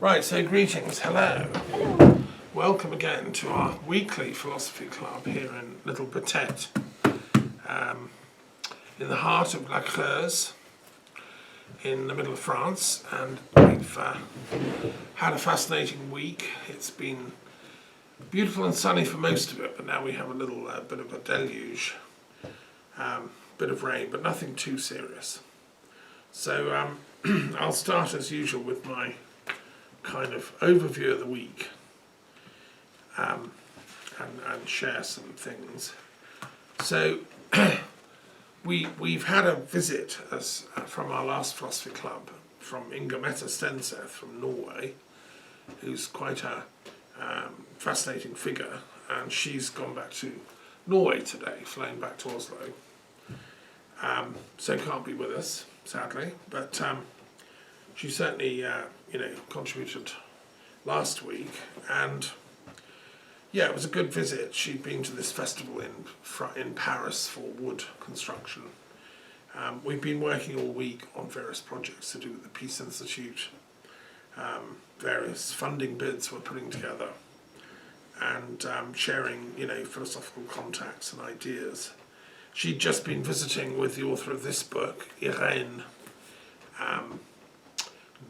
Right, so greetings, hello. Welcome again to our weekly philosophy club here in Little Betete, in the heart of La Creuse, in the middle of France, and we've had a fascinating week. It's been beautiful and sunny for most of it, but now we have a little bit of a deluge, bit of rain, but nothing too serious. So I'll start as usual with my kind of overview of the week and share some things. So we've had a visit from our last philosophy club from Inger Mette Stenseth from Norway, who's quite a fascinating figure, and she's gone back to Norway today, flown back to Oslo. So can't be with us, sadly, but she certainly contributed last week, and yeah, it was a good visit. She'd been to this festival in Paris for wood construction. We've been working all week on various projects to do with the Peace Institute, various funding bids we're putting together, and sharing, philosophical contacts and ideas. She'd just been visiting with the author of this book, Irène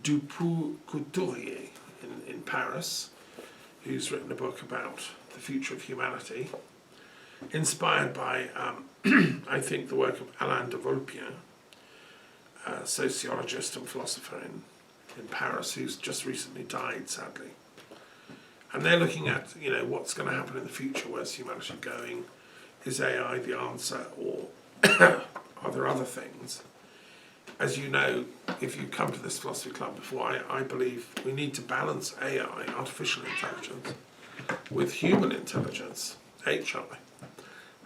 Dupuy-Couturier in Paris, who's written a book about the future of humanity, inspired by, I think, the work of Alain de Vulpian, a sociologist and philosopher in Paris, who's just recently died, sadly. And they're looking at, what's going to happen in the future, where's humanity going, is AI the answer, or are there other things? As you know, if you've come to this philosophy club before, I believe we need to balance AI, artificial intelligence, with human intelligence, HI,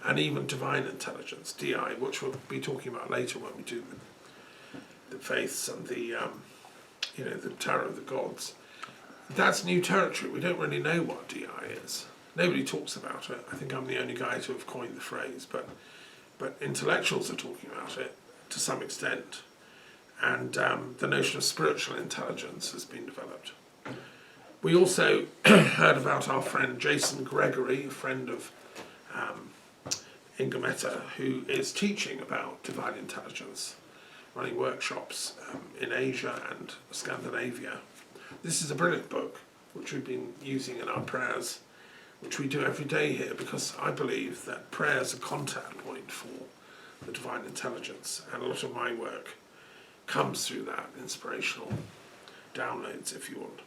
and even divine intelligence, DI, which we'll be talking about later when we do the faiths and the tarot of the gods. That's new territory. We don't really know what DI is. Nobody talks about it. I think I'm the only guy to have coined the phrase, but intellectuals are talking about it to some extent. And the notion of spiritual intelligence has been developed. We also heard about our friend Jason Gregory, a friend of Inger Mette, who is teaching about divine intelligence, running workshops in Asia and Scandinavia. This is a brilliant book, which we've been using in our prayers, which we do every day here, because I believe that prayer is a contact point for the divine intelligence, and a lot of my work comes through that, inspirational downloads, if you want.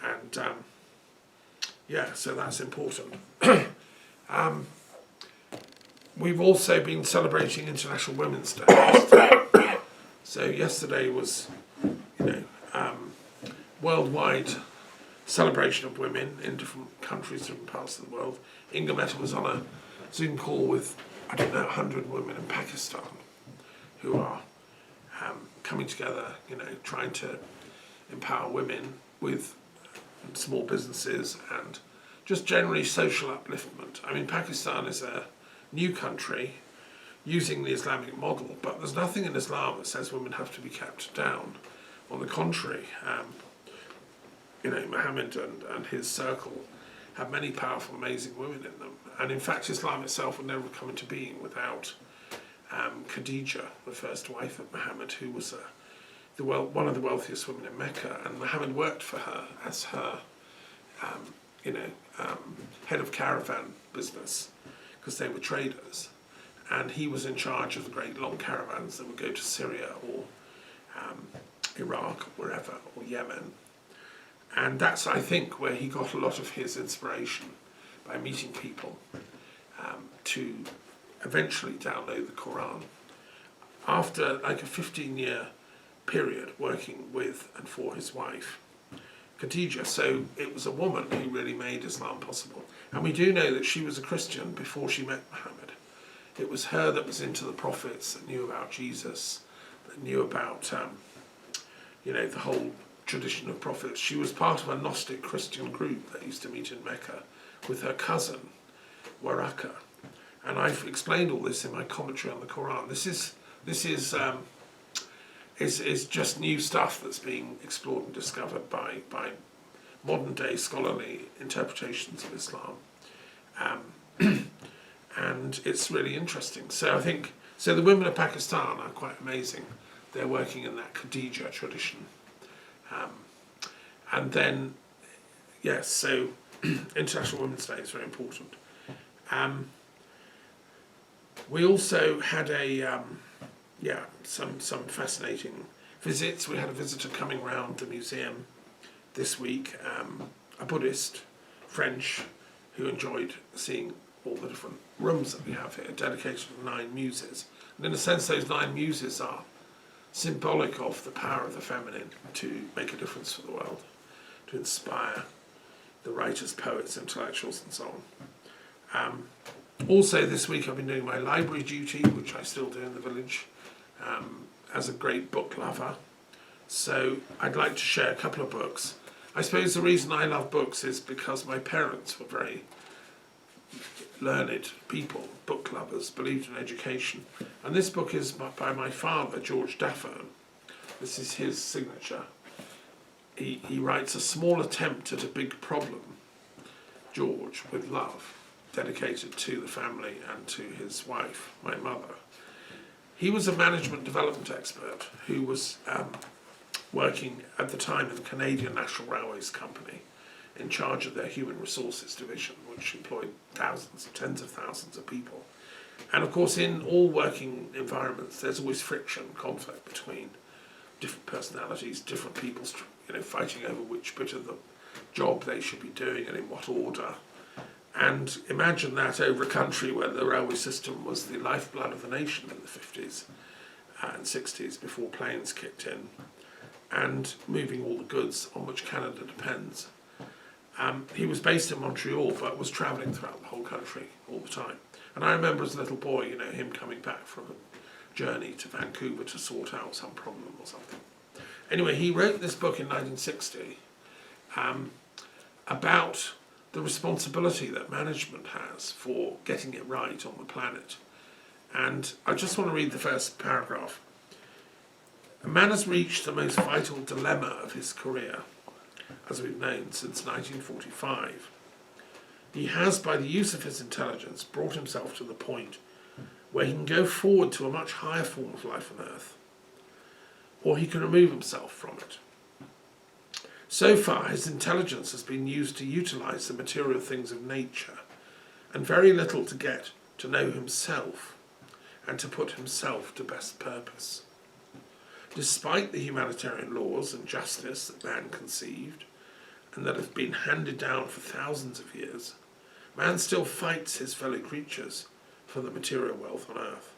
And so that's important. We've also been celebrating International Women's Day yesterday. So yesterday was, worldwide celebration of women in different countries, different parts of the world. Inger Mette was on a Zoom call with, 100 women in Pakistan who are coming together, trying to empower women with small businesses and just generally social upliftment. I mean, Pakistan is a new country using the Islamic model, but there's nothing in Islam that says women have to be kept down. On the contrary, Muhammad and his circle have many powerful, amazing women in them. And in fact, Islam itself would never come into being without Khadija, the first wife of Muhammad, who was one of the wealthiest women in Mecca, and Muhammad worked for her as her, head of caravan business, because they were traders, and he was in charge of the great long caravans that would go to Syria or Iraq or wherever, or Yemen. And that's, I think, where he got a lot of his inspiration, by meeting people to eventually download the Quran. After like a 15-year period working with and for his wife, Khadija. So it was a woman who really made Islam possible. And we do know that she was a Christian before she met Muhammad. It was her that was into the prophets, that knew about Jesus, that knew about, the whole tradition of prophets. She was part of a Gnostic Christian group that used to meet in Mecca with her cousin, Waraka. And I've explained all this in my commentary on the Quran. This is just new stuff that's being explored and discovered by modern day scholarly interpretations of Islam. And it's really interesting. So I think, so the women of Pakistan are quite amazing. They're working in that Khadija tradition. And then, yes, so International Women's Day is very important. We also had some fascinating visits. We had a visitor coming round the museum this week, a Buddhist, French, who enjoyed seeing all the different rooms that we have here, dedicated to the 9 muses. And in a sense, those 9 muses are symbolic of the power of the feminine to make a difference for the world, to inspire the writers, poets, intellectuals, and so on. Also this week I've been doing my library duty, which I still do in the village, as a great book lover. So I'd like to share a couple of books. I suppose the reason I love books is because my parents were very learned people, book lovers, believed in education. And this book is by my father, George Daffern. This is his signature. He writes A Small Attempt at a Big Problem, George, with love, dedicated to the family and to his wife, my mother. He was a management development expert who was working at the time in the Canadian National Railways Company, in charge of their human resources division, which employed thousands, tens of thousands of people. And of course, in all working environments, there's always friction, conflict between different personalities, different people, fighting over which bit of the job they should be doing and in what order. And imagine that over a country where the railway system was the lifeblood of the nation in the 50s and 60s, before planes kicked in, and moving all the goods on which Canada depends. He was based in Montreal, but was travelling throughout the whole country all the time. And I remember as a little boy, him coming back from a journey to Vancouver to sort out some problem or something. Anyway, he wrote this book in 1960 about the responsibility that management has for getting it right on the planet. And I just want to read the first paragraph. A man has reached the most vital dilemma of his career, as we've known since 1945. He has, by the use of his intelligence, brought himself to the point where he can go forward to a much higher form of life on Earth, or he can remove himself from it. So far, his intelligence has been used to utilize the material things of nature, and very little to get to know himself and to put himself to best purpose. Despite the humanitarian laws and justice that man conceived, and that have been handed down for thousands of years, man still fights his fellow creatures for the material wealth on Earth.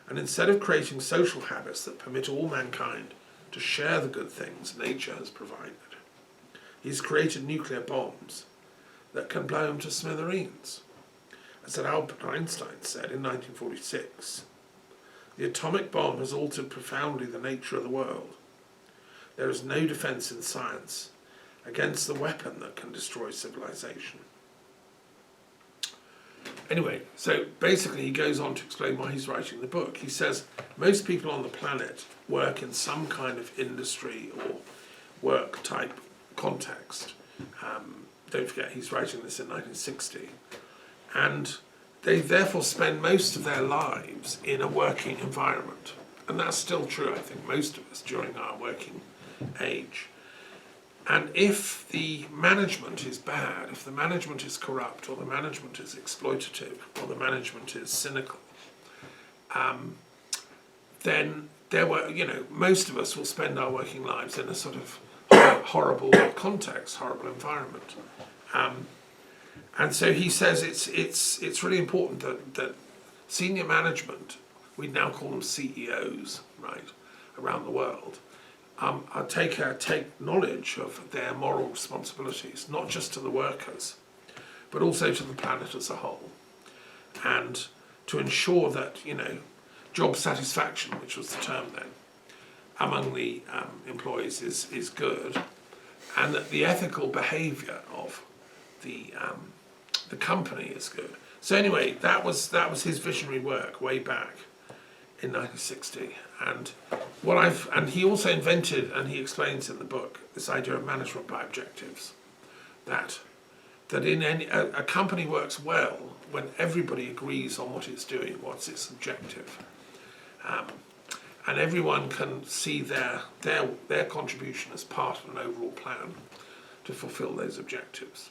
And instead of creating social habits that permit all mankind to share the good things nature has provided, he's created nuclear bombs that can blow him to smithereens. As Albert Einstein said in 1946, the atomic bomb has altered profoundly the nature of the world. There is no defense in science against the weapon that can destroy civilization. Anyway, so basically he goes on to explain why he's writing the book. He says most people on the planet work in some kind of industry or work type context. Don't forget, he's writing this in 1960. And they therefore spend most of their lives in a working environment. And that's still true, I think, most of us during our working age. And if the management is bad, if the management is corrupt, or the management is exploitative, or the management is cynical, then most of us will spend our working lives in a sort of horrible context, horrible environment. And so he says it's really important that senior management, we now call them CEOs, right, around the world, take knowledge of their moral responsibilities, not just to the workers, but also to the planet as a whole, and to ensure that job satisfaction, which was the term then, among the employees is good, and that the ethical behaviour of the company is good. So anyway, that was his visionary work way back in 1960, and he also invented, and he explains in the book, this idea of management by objectives. that in a company works well when everybody agrees on what it's doing, what's its objective, and everyone can see their contribution as part of an overall plan to fulfil those objectives.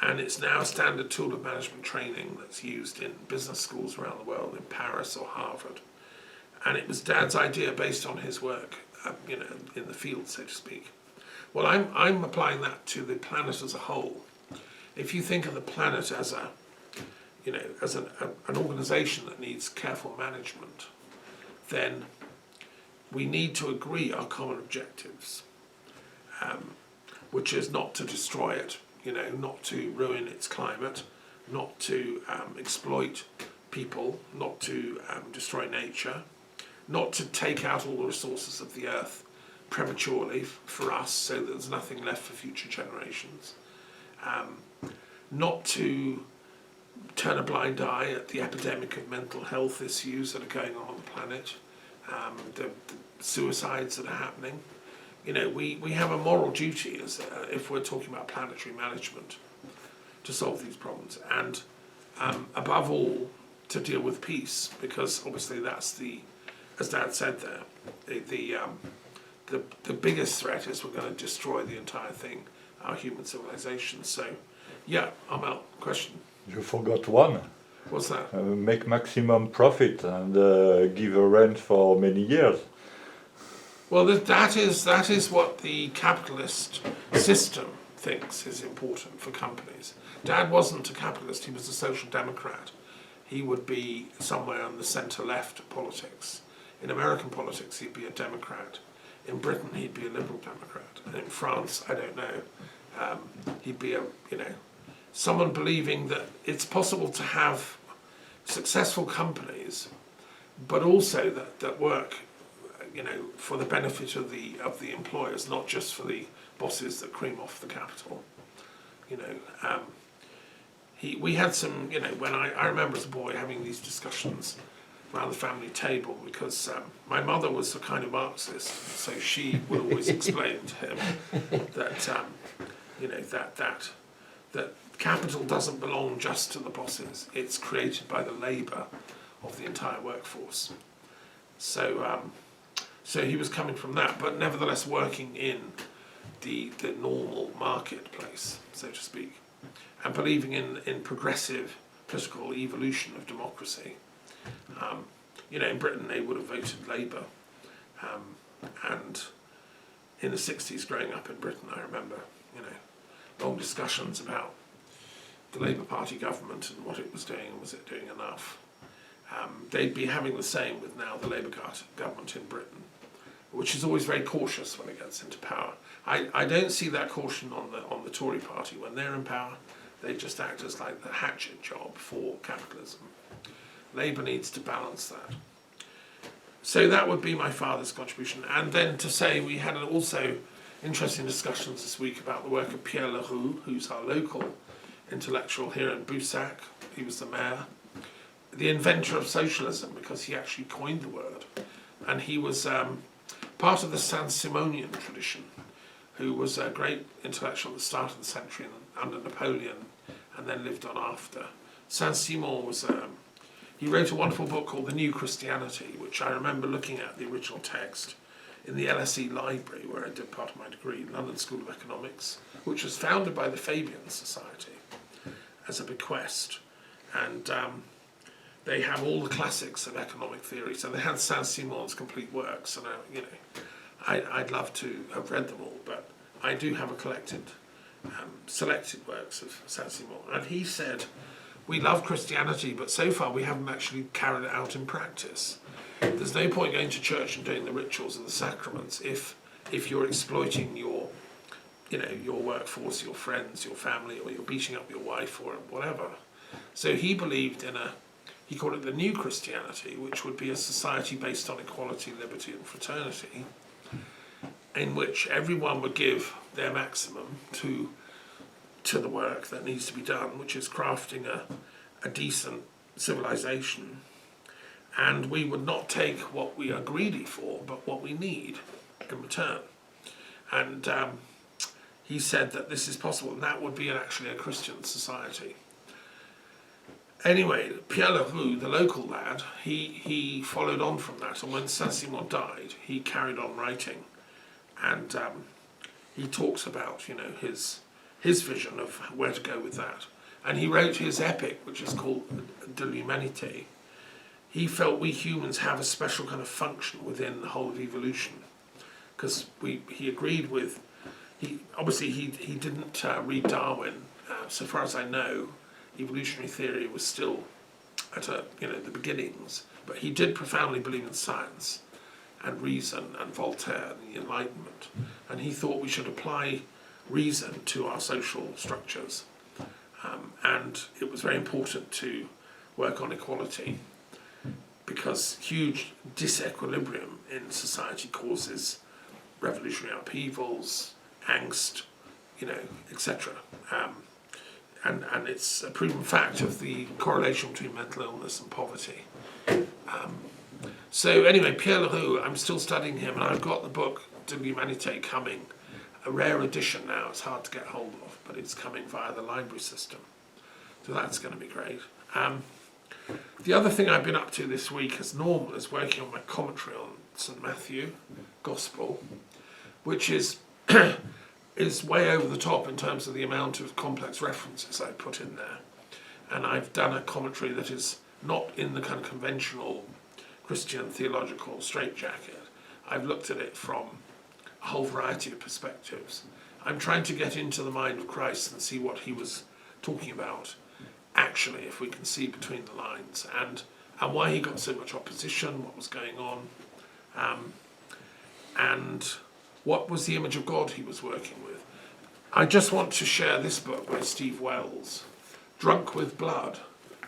And it's now a standard tool of management training that's used in business schools around the world, in Paris or Harvard. And it was Dad's idea based on his work, in the field, so to speak. Well, I'm applying that to the planet as a whole. If you think of the planet as an organisation that needs careful management, then we need to agree our common objectives, which is not to destroy it, not to ruin its climate, not to exploit people, not to destroy nature, not to take out all the resources of the earth prematurely for us so that there's nothing left for future generations, not to turn a blind eye at the epidemic of mental health issues that are going on the planet, the suicides that are happening. We have a moral duty, as if we're talking about planetary management, to solve these problems, and above all, to deal with peace, because obviously that's as Dad said there, the biggest threat is we're going to destroy the entire thing, our human civilization. So, yeah, I'm out. Question. You forgot one. What's that? Make maximum profit and give a rent for many years. Well, that is what the capitalist system thinks is important for companies. Dad wasn't a capitalist, he was a social democrat. He would be somewhere on the centre-left of politics. In American politics, he'd be a Democrat. In Britain, he'd be a Liberal Democrat. And in France, I don't know, he'd be someone believing that it's possible to have successful companies, but also that work, for the benefit of the employers, not just for the bosses that cream off the capital. We had some, when I remember as a boy having these discussions around the family table, because my mother was a kind of Marxist, so she would always explain to him that that capital doesn't belong just to the bosses; it's created by the labour of the entire workforce. So he was coming from that, but nevertheless working in the normal marketplace, so to speak, and believing in progressive political evolution of democracy. In Britain they would have voted Labour, and in the 60s, growing up in Britain, I remember, long discussions about the Labour Party government and what it was doing, and was it doing enough. They'd be having the same with now the Labour government in Britain, which is always very cautious when it gets into power. I don't see that caution on the Tory party. When they're in power, they just act as like the hatchet job for capitalism. Labour needs to balance that. So that would be my father's contribution. And then to say we had also interesting discussions this week about the work of Pierre Leroux, who's our local intellectual here in Boussac. He was the mayor, the inventor of socialism, because he actually coined the word. And he was part of the Saint-Simonian tradition, who was a great intellectual at the start of the century under Napoleon, and then lived on after. Saint-Simon was, he wrote a wonderful book called The New Christianity, which I remember looking at the original text in the LSE library, where I did part of my degree, London School of Economics, which was founded by the Fabian Society as a bequest. And they have all the classics of economic theory. So they had Saint-Simon's complete works, and I'd love to have read them all, but I do have a collected, selected works of Saint-Simon. And he said, we love Christianity, but so far we haven't actually carried it out in practice. There's no point going to church and doing the rituals and the sacraments if you're exploiting your workforce, your friends, your family, or you're beating up your wife or whatever. So he believed in he called it the New Christianity, which would be a society based on equality, liberty and fraternity, in which everyone would give their maximum to the work that needs to be done, which is crafting a decent civilization. And we would not take what we are greedy for, but what we need in return. And he said that this is possible, and that would be actually a Christian society. Anyway, Pierre Leroux, the local lad, he followed on from that, and when Saint-Simon died, he carried on writing, and he talks about, you know, his vision of where to go with that. And he wrote his epic, which is called De l'Humanité. He felt we humans have a special kind of function within the whole of evolution, because he agreed with, he didn't read Darwin. So far as I know, evolutionary theory was still at the beginnings, but he did profoundly believe in science and reason and Voltaire and the Enlightenment, and he thought we should apply reason to our social structures, and it was very important to work on equality, because huge disequilibrium in society causes revolutionary upheavals, angst, etc. And it's a proven fact of the correlation between mental illness and poverty. So anyway, Pierre Leroux, I'm still studying him, and I've got the book De l'Humanité coming, a rare edition now. It's hard to get hold of, but it's coming via the library system. So that's going to be great. The other thing I've been up to this week as normal is working on my commentary on St. Matthew Gospel, which is is way over the top in terms of the amount of complex references I put in there. And I've done a commentary that is not in the kind of conventional Christian theological straitjacket. I've looked at it from a whole variety of perspectives. I'm trying to get into the mind of Christ and see what he was talking about, actually, if we can see between the lines, and why he got so much opposition, what was going on, and what was the image of God he was working with. I just want to share this book by Steve Wells, Drunk with Blood,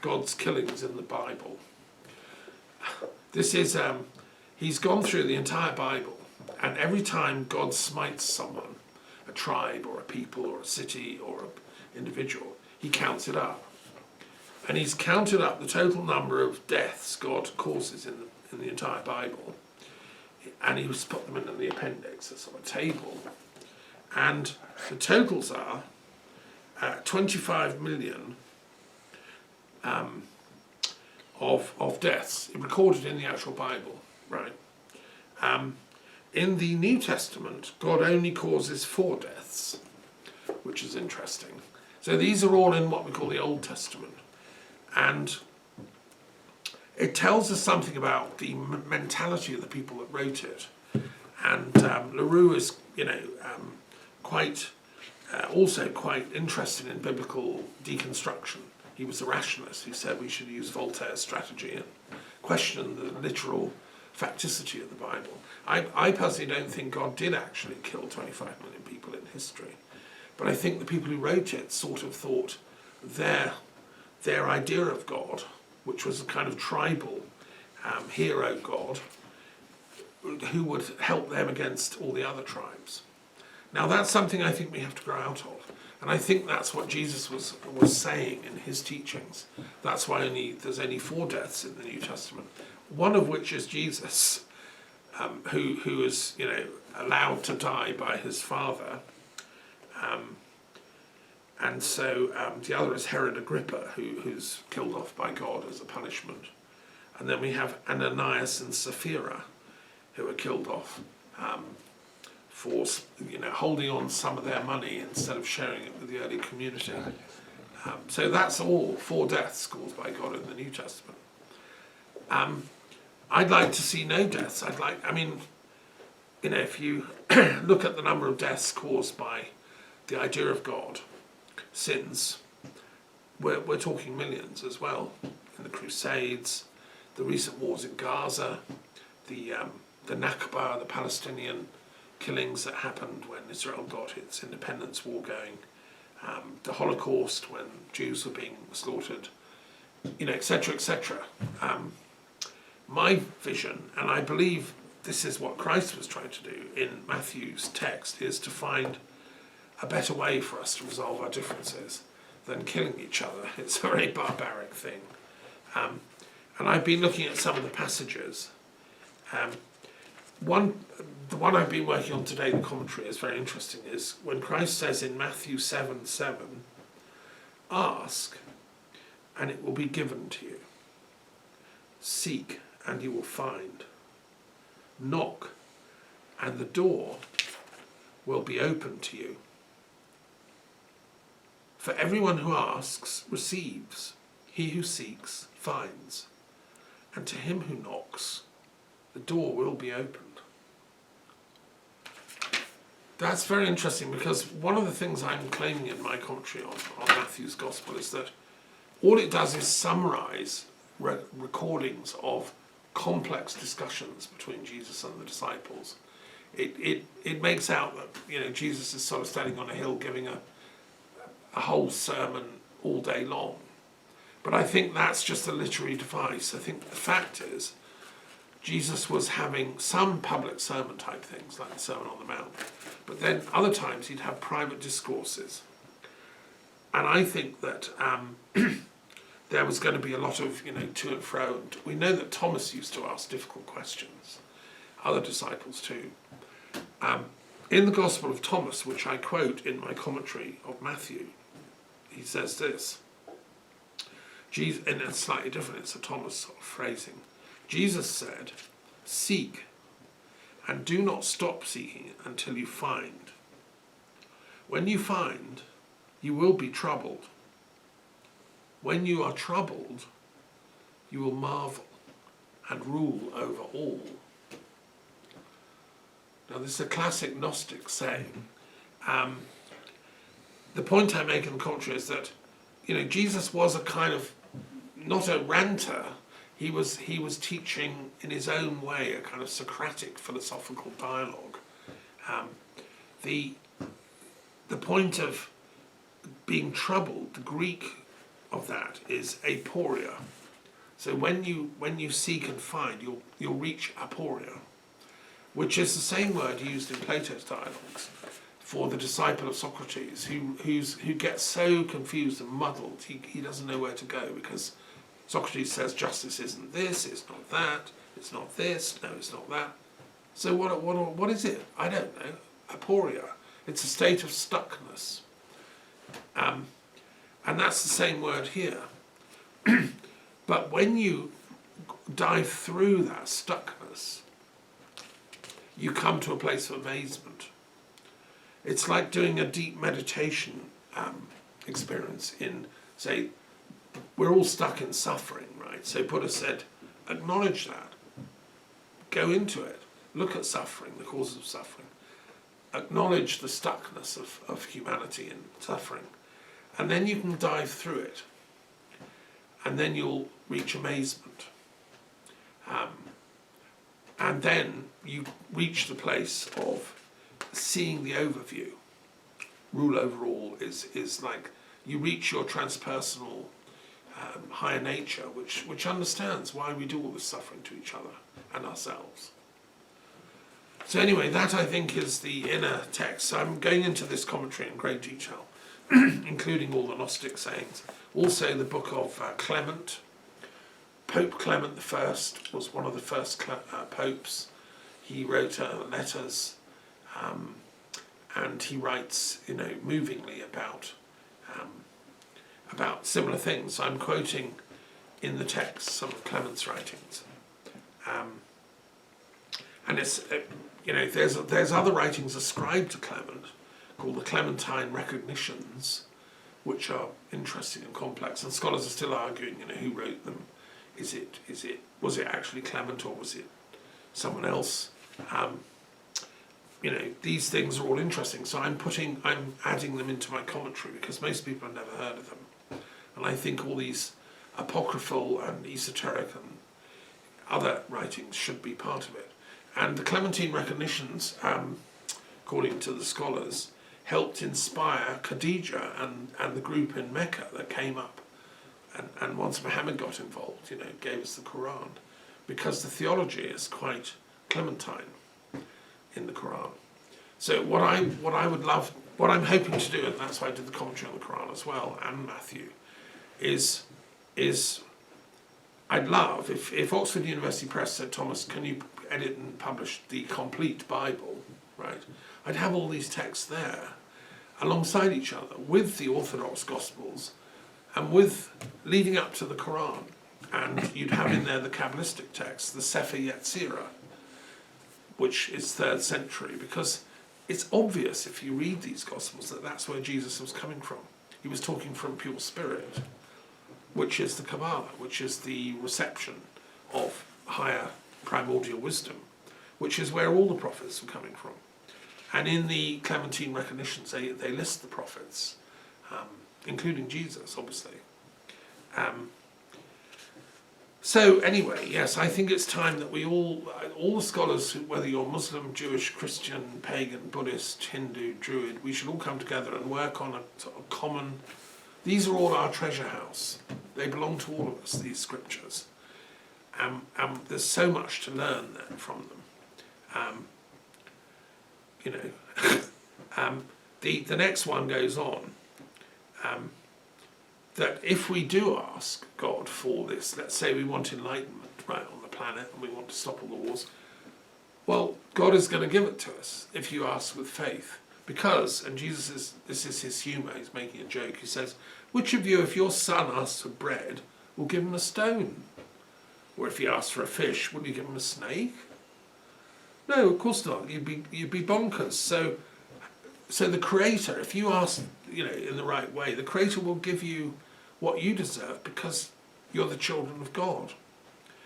God's Killings in the Bible. This is, he's gone through the entire Bible, and every time God smites someone, a tribe or a people or a city or an individual, he counts it up. And he's counted up the total number of deaths God causes in the entire Bible, and he's put them in the appendix, a sort of table. And the totals are 25 million of deaths recorded in the actual Bible, right? In the New Testament, God only causes 4 deaths, which is interesting. So these are all in what we call the Old Testament. And it tells us something about the mentality of the people that wrote it. And Leroux is, also quite interested in biblical deconstruction. He was a rationalist who said we should use Voltaire's strategy and question the literal facticity of the Bible. I personally don't think God did actually kill 25 million people in history, but I think the people who wrote it sort of thought their idea of God, which was a kind of tribal hero God, who would help them against all the other tribes. Now that's something I think we have to grow out of. And I think that's what Jesus was saying in his teachings. That's why there's only 4 deaths in the New Testament, one of which is Jesus, who is allowed to die by his father. And so the other is Herod Agrippa, who's killed off by God as a punishment. And then we have Ananias and Sapphira, who are killed off for holding on some of their money instead of sharing it with the early community. So that's all 4 deaths caused by God in the New Testament. I'd like to see no deaths. If you look at the number of deaths caused by the idea of God, sins, we're talking millions as well. In the Crusades, the recent wars in Gaza, the Nakba, the Palestinian killings that happened when Israel got its independence war going, the Holocaust when Jews were being slaughtered, etc., etc. My vision, and I believe this is what Christ was trying to do in Matthew's text, is to find a better way for us to resolve our differences than killing each other. It's a very barbaric thing. And I've been looking at some of the passages. the one I've been working on today, the commentary is very interesting, is when Christ says in Matthew 7:7, ask and it will be given to you. Seek and you will find. Knock and the door will be open to you. For everyone who asks receives, he who seeks finds, and to him who knocks the door will be opened. That's very interesting, because one of the things I'm claiming in my commentary on Matthew's Gospel is that all it does is summarize recordings of complex discussions between Jesus and the disciples. It makes out that Jesus is sort of standing on a hill giving a whole sermon all day long. But I think that's just a literary device. I think the fact is Jesus was having some public sermon type things, like the Sermon on the Mount, but then other times he'd have private discourses. And I think that there was going to be a lot of, to and fro. And we know that Thomas used to ask difficult questions, other disciples too. In the Gospel of Thomas, which I quote in my commentary of Matthew, he says this, and it's slightly different, it's a Thomas sort of phrasing. Jesus said, seek, and do not stop seeking until you find. When you find, you will be troubled. When you are troubled, you will marvel and rule over all. Now, this is a classic Gnostic saying. The point I make in the commentary is that, Jesus was a kind of, not a ranter. He was teaching in his own way a kind of Socratic philosophical dialogue. The point of being troubled, the Greek of that is aporia. So when you seek and find, you'll reach aporia, which is the same word used in Plato's dialogues for the disciple of Socrates who gets so confused and muddled he doesn't know where to go, because Socrates says justice isn't this, it's not that, it's not this, no, it's not that. So what is it? I don't know. Aporia. It's a state of stuckness. And that's the same word here. But when you dive through that stuckness, you come to a place of amazement. It's like doing a deep meditation experience in, say, we're all stuck in suffering, right? So Buddha said, acknowledge that. Go into it. Look at suffering, the causes of suffering. Acknowledge the stuckness of humanity in suffering. And then you can dive through it. And then you'll reach amazement. And then you reach the place of seeing the overview. Rule over all is like you reach your transpersonal higher nature, which understands why we do all this suffering to each other and ourselves. So anyway, that I think is the inner text. So I'm going into this commentary in great detail, including all the Gnostic sayings. Also the book of Clement. Pope Clement I was one of the first popes. He wrote letters, and he writes, movingly about similar things. I'm quoting in the text some of Clement's writings, and it's there's other writings ascribed to Clement called the Clementine Recognitions, which are interesting and complex, and scholars are still arguing, who wrote them. Was it actually Clement, or was it someone else? These things are all interesting, so I'm adding them into my commentary because most people have never heard of them. And I think all these apocryphal and esoteric and other writings should be part of it. And the Clementine Recognitions, according to the scholars, helped inspire Khadija and the group in Mecca that came up. And once Muhammad got involved, gave us the Quran, because the theology is quite Clementine in the Quran. So what I'm hoping to do, and that's why I did the commentary on the Quran as well, and Matthew, is I'd love if Oxford University Press said, Thomas, can you edit and publish the complete Bible, right? I'd have all these texts there alongside each other with the Orthodox Gospels and with leading up to the Quran. And you'd have in there the Kabbalistic texts, the Sefer Yetzirah, which is 3rd century, because it's obvious if you read these Gospels that that's where Jesus was coming from. He was talking from pure spirit, which is the Kabbalah, which is the reception of higher primordial wisdom, which is where all the prophets were coming from. And in the Clementine recognitions, they list the prophets, including Jesus, obviously. So anyway, yes, I think it's time that we all the scholars, whether you're Muslim, Jewish, Christian, pagan, Buddhist, Hindu, Druid, we should all come together and work on a sort of common. These are all our treasure house. They belong to all of us, these scriptures. There's so much to learn there from them. The next one goes on. That if we do ask God for this, let's say we want enlightenment right on the planet and we want to stop all the wars, well, God is going to give it to us if you ask with faith. Because, and this is his humour, he's making a joke, he says, which of you, if your son asks for bread, will give him a stone? Or if he asks for a fish, will you give him a snake? No, of course not. You'd be bonkers. So the Creator, if you ask, in the right way, the Creator will give you what you deserve because you're the children of God.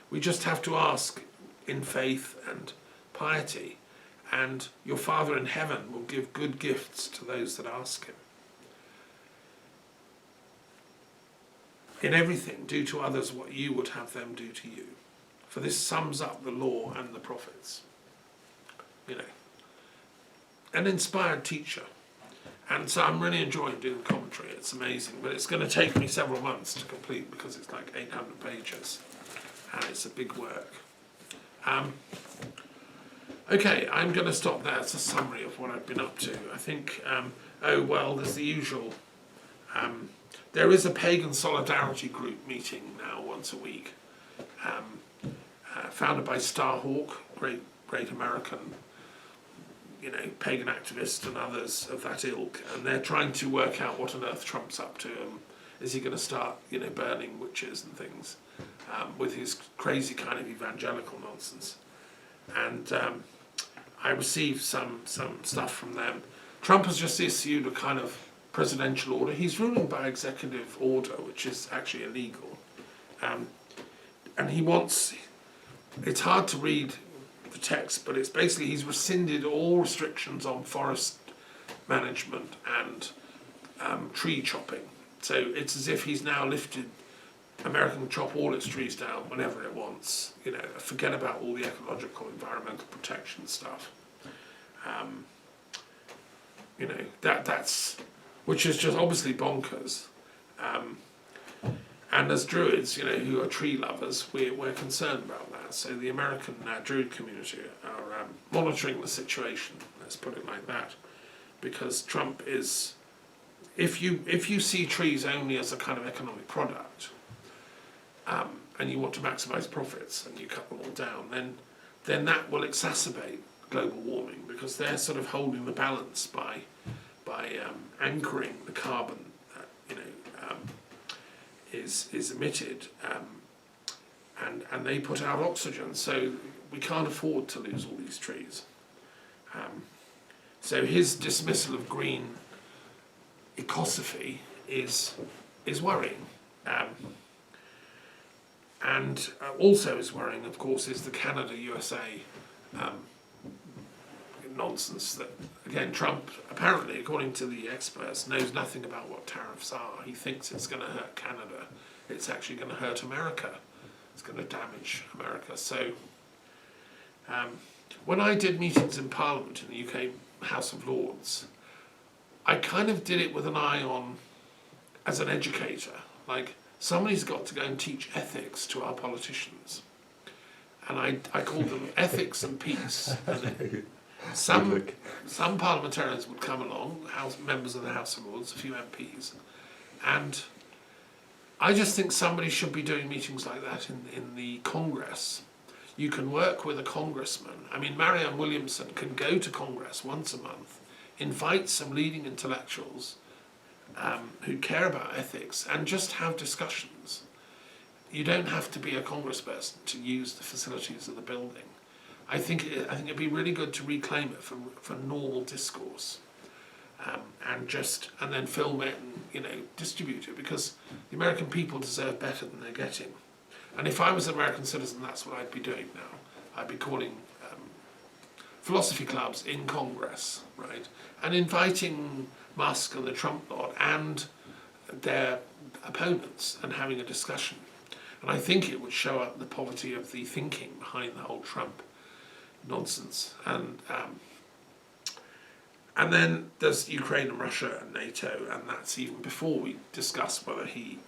We just have to ask in faith and piety, and your Father in heaven will give good gifts to those that ask him. In everything, do to others what you would have them do to you. For this sums up the law and the prophets. An inspired teacher. And so I'm really enjoying doing commentary. It's amazing, but it's going to take me several months to complete because it's like 800 pages and it's a big work. Okay, I'm going to stop there. It's a summary of what I've been up to. I think, there's the usual. There is a pagan solidarity group meeting now once a week, founded by Starhawk, great American pagan activists and others of that ilk, and they're trying to work out what on earth Trump's up to. Is he going to start, burning witches and things with his crazy kind of evangelical nonsense? And I received some stuff from them. Trump has just issued a kind of presidential order. He's ruling by executive order, which is actually illegal. And he wants. It's hard to read the text, but it's basically he's rescinded all restrictions on forest management and tree chopping. So it's as if he's now lifted America can chop all its trees down whenever it wants. Forget about all the ecological, environmental protection stuff. That's which is just obviously bonkers. And as Druids, who are tree lovers, we're concerned about that. So the American Druid community are monitoring the situation, let's put it like that, because Trump is, if you see trees only as a kind of economic product, and you want to maximise profits and you cut them all down, then that will exacerbate global warming because they're sort of holding the balance by anchoring the carbon that is emitted, and they put out oxygen, so we can't afford to lose all these trees. So his dismissal of green ecosophy is worrying. And also is worrying, of course, is the Canada-USA nonsense that, again, Trump, apparently, according to the experts, knows nothing about what tariffs are. He thinks it's going to hurt Canada. It's actually going to hurt America. It's going to damage America. So when I did meetings in Parliament in the UK House of Lords, I kind of did it with an eye on, as an educator, like, somebody's got to go and teach ethics to our politicians. And I called them ethics and peace. And some parliamentarians would come along, members of the House of Lords, a few MPs, and I just think somebody should be doing meetings like that in the Congress. You can work with a congressman. I mean, Marianne Williamson can go to Congress once a month, invite some leading intellectuals who care about ethics, and just have discussions. You don't have to be a congressperson to use the facilities of the building. I think it'd be really good to reclaim it for normal discourse, and then film it and distribute it, because the American people deserve better than they're getting. And if I was an American citizen, that's what I'd be doing now. I'd be calling philosophy clubs in Congress, right, and inviting Musk and the Trump lot and their opponents and having a discussion. And I think it would show up the poverty of the thinking behind the whole Trump nonsense. And then there's Ukraine and Russia and NATO, and that's even before we discuss whether he,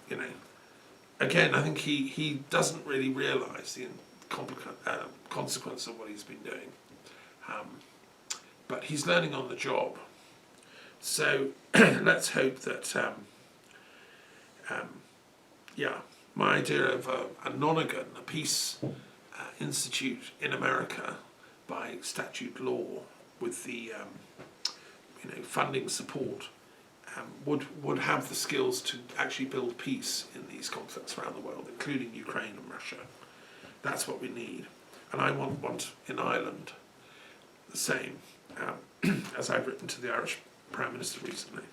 again, I think he doesn't really realise the consequence of what he's been doing. But he's learning on the job. So let's hope that, my idea of a nonagon, a peace institute in America by statute law with the funding support would have the skills to actually build peace in these conflicts around the world, including Ukraine and Russia. That's what we need. And I want in Ireland the same, as I've written to the Irish Prime Minister recently.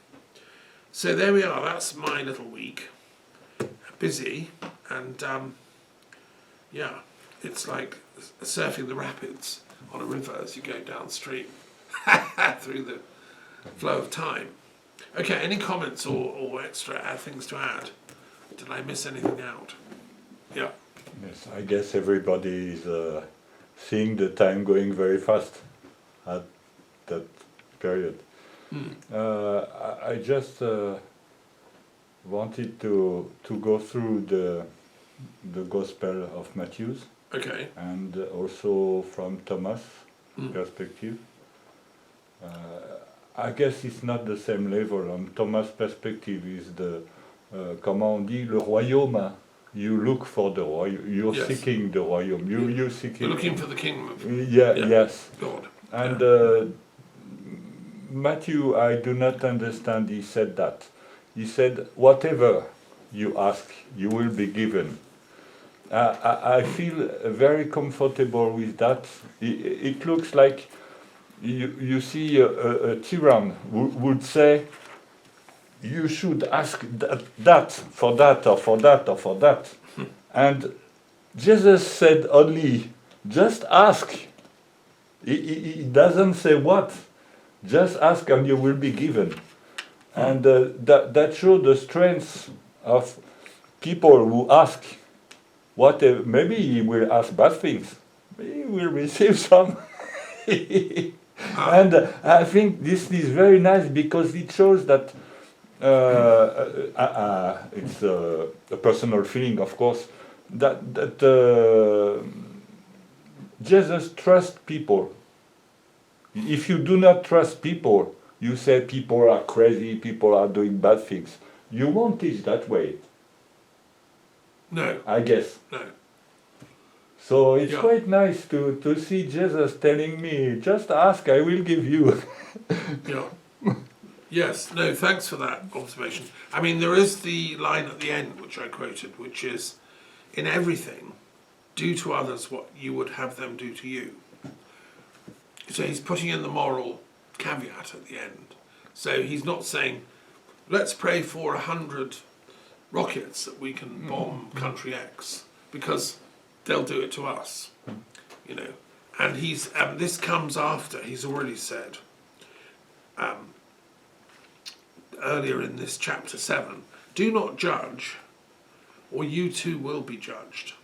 So there we are, that's my little week. Busy, and it's like surfing the rapids on a river as you go downstream through the flow of time. Okay, any comments or extra things to add? Did I miss anything out? Yeah. Yes, I guess everybody is seeing the time going very fast at that period. I just wanted to go through the Gospel of Matthew. Okay. And also from Thomas' perspective. I guess it's not the same level. On Thomas' perspective is the, comment on dit, le royaume. Hein? You look for the royaume. You're seeking the royaume. You're seeking. You're looking for the kingdom of yes. God. And Matthew, I do not understand. He said that. He said, whatever you ask, you will be given. I feel very comfortable with that. It looks like you see a tyrann would say, you should ask that for that or for that or for that. And Jesus said only, just ask. He doesn't say what. Just ask and you will be given. And that shows the strength of people who ask. Maybe he will ask bad things. He will receive some. And I think this is very nice because it shows that it's a personal feeling, of course, that Jesus trusts people. If you do not trust people, you say people are crazy, people are doing bad things. You won't teach that way. No. I guess. No. So it's quite nice to see Jesus telling me, just ask, I will give you. Yes, no, thanks for that observation. I mean, there is the line at the end, which I quoted, which is, in everything, do to others what you would have them do to you. So he's putting in the moral caveat at the end. So he's not saying, let's pray for 100 rockets that we can bomb country X, because they'll do it to us, And he's this comes after, he's already said, earlier in this chapter 7, do not judge, or you too will be judged.